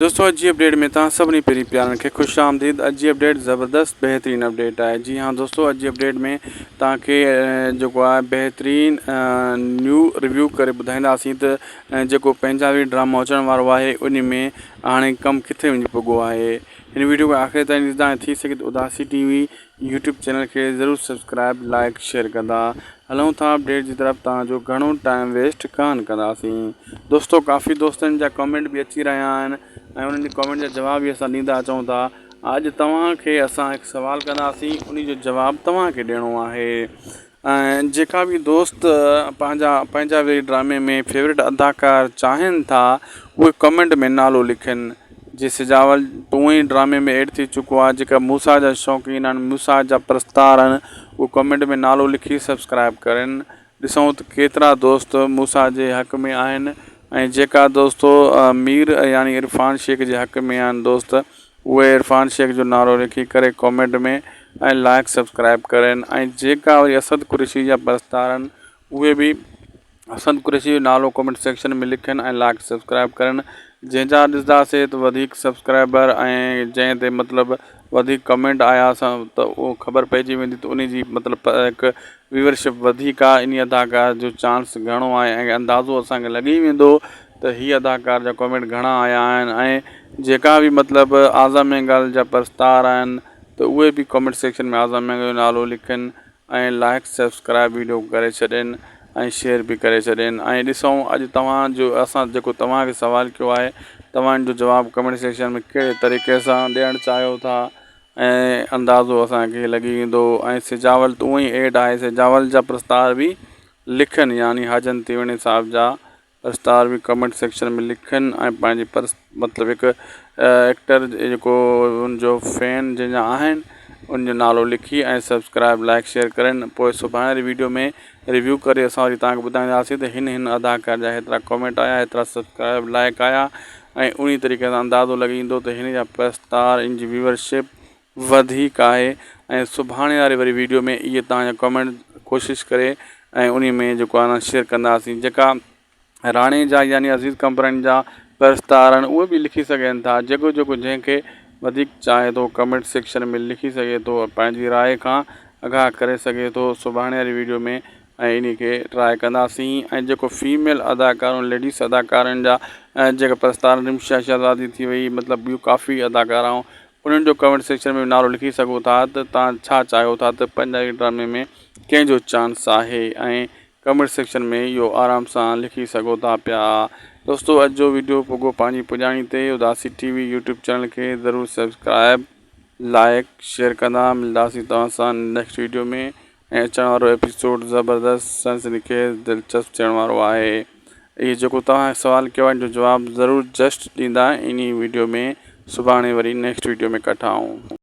दोस्तों अॼु जी अपडेट में तव्हां सभिनी पहिरीं प्यारनि खे ख़ुशि आमदीद। अॼु जी अपडेट ज़बरदस्त बेहतरीन अपडेट है। जी हाँ दोस्तों, अॼु जी अपडेट में तव्हांखे जेको आहे बहितरीन न्यू रिव्यू करे ॿुधाईंदासीं त जेको पंजाबी ड्रामो अचण वारो आहे उन में हाणे कमु किथे वञी पुॻो आहे। हिन वीडियो खे आख़िर ताईं ॾिसंदा, थी सघे तो उदासी टीवी यूट्यूब चैनल के ज़रूर सब्सक्राइब लाइक शेयर कंदा। हलूं था अपडेट की तरफ, तव्हांजो घणो टाइम वेस्ट कान कंदासीं। दोस्तों काफ़ी दोस्तनि जा कमेंट भी अची रहिया आहिनि ऐं उन्हनि जे कमेंट जा जवाब भी असां ॾींदा अचूं था। अॼु तव्हांखे असां हिकु सवाल कंदासीं, उन जो जवाब तव्हांखे ॾियणो आहे। ऐं जेका भी दोस्त पंजाबी ड्रामे में फेवरेट अदाकार चाहिनि था उहे कमेंट में नालो लिखनि। जे सिजावल 2 ड्रामे में ऐड थी चुको आहे, जेका मूसा जा शौक़ीन आहिनि, मूसा जा प्रस्तार आहिनि, उहो कमेंट में नालो लिखी सब्सक्राइब करनि। ॾिसूं त केतिरा दोस्त मूसा जे हक़ में आहिनि ऐं जेका दोस्तों मीर यानी इरफान शेख जे हक़ में आहिनि दोस्त, उहे इरफान शेख जो नालो लिखी करे कमेंट में ऐं लाइक सब्सक्राइब करनि। ऐं जेका वरी असद कुरैशी जा प्रस्तार आहिनि उहे भी असद कुरैशी जो नालो कमेंट सेक्शन में लिखनि ऐं लाइक सब्सक्राइब करनि। जंहिंजा ॾिसंदासीं त वधीक सब्सक्राइबर ऐं जंहिं ते मतिलबु वधीक कमेंट आया असां त उहो ख़बर पइजी वेंदी त उन जी मतिलबु हिकु व्यूअरशिप वधीक आहे, इन अदाकार जो चांस घणो आहे ऐं अंदाज़ो असांखे लॻी वेंदो त हीअ अदाकार जा कमेंट घणा आया आहिनि। ऐं जेका भी मतिलबु आज़म मैंगल जा प्रस्तार आहिनि त उहे भी कमेंट सेक्शन में आज़म मैंगल जो नालो लिखनि ऐं लाइक सब्सक्राइब वीडियो करे छॾनि ऐं शेयर भी करे छॾनि। ऐं ॾिसूं अॼु तव्हांजो असां जेको तव्हांखे सवाल कयो आहे, तव्हांजो जवाबु कमेंट सेक्शन में कहिड़े तरीक़े सां ॾियणु चाहियो था ऐं अंदाज़ो असांखे लॻी वेंदो। ऐं सिजावल त उअं ई ऐड आहे, सिजावल जा प्रस्तार भी लिखनि यानी हाजन तिवणे साहिब जा प्रस्तार भी कमेंट सेक्शन में लिखनि ऐं पंहिंजे मतिलबु हिकु एक्टर जेको उनजो फैन जंहिंजा आहिनि उनजो नालो लिखी ऐं सब्सक्राइब लाइक शेयर करनि। पोइ सुभाणे वारी वीडियो में रिव्यू करे असां वरी तव्हांखे ॿुधाईंदासीं त हिन अदाकार जा हेतिरा कमेंट आया, हेतिरा सब्सक्राइब लाइक आया ऐं उन तरीक़े सां अंदाज़ो लॻी वेंदो त हिन जा प्रस्तार, इन जी व्यूअरशिप वधीक आहे। ऐं सुभाणे वारी वरी वीडियो में इहे तव्हांजा कमेंट कोशिशि करे ऐं उन में जेको आहे न शेयर कंदासीं। जेका राणे जा यानी अज़ीज़ कंपरनि जा प्रस्तार आहिनि उहे भी लिखी सघनि था। जेको जंहिंखे वधीक चाहे थो कमेंट सेक्शन में लिखी सघे थो, पंहिंजी राय खां आगाह करे सघे थो। सुभाणे वारी वीडियो में ऐं इन खे ट्राए कंदासीं। ऐं जेको फीमेल अदाकार लेडीज़ अदाकारनि जा जेका प्रस्तार, रिमशा शहज़ादी थी वई, मतिलबु ॿियूं काफ़ी अदाकाराऊं, उन्हनि जो कमेंट सेक्शन में नालो लिखी सघो था त तव्हां छा चाहियो था त पंजाबी ड्रामे में कंहिंजो चांस आहे ऐं कमेंट सेक्शन में इहो आराम सां लिखी सघो था पिया। दोस्तों अॼु जो वीडियो पुॻो पंहिंजी पुॼाणी ते। उदासी टीवी यूट्यूब चैनल खे ज़रूरु सब्सक्राइब लाइक शेयर कंदा। मिलंदासीं तव्हां सां नेक्स्ट वीडियो में ऐं अचण वारो एपिसोड ज़बरदस्त सनसनीखेज़ दिलचस्प थियण वारो आहे। इहो जेको तव्हां सवाल कयो आहे इन जो जवाबु ज़रूरु जस्ट ॾींदा इन वीडियो में। सुभाणे वरी नेक्स्ट वीडियो में कठा आऊं।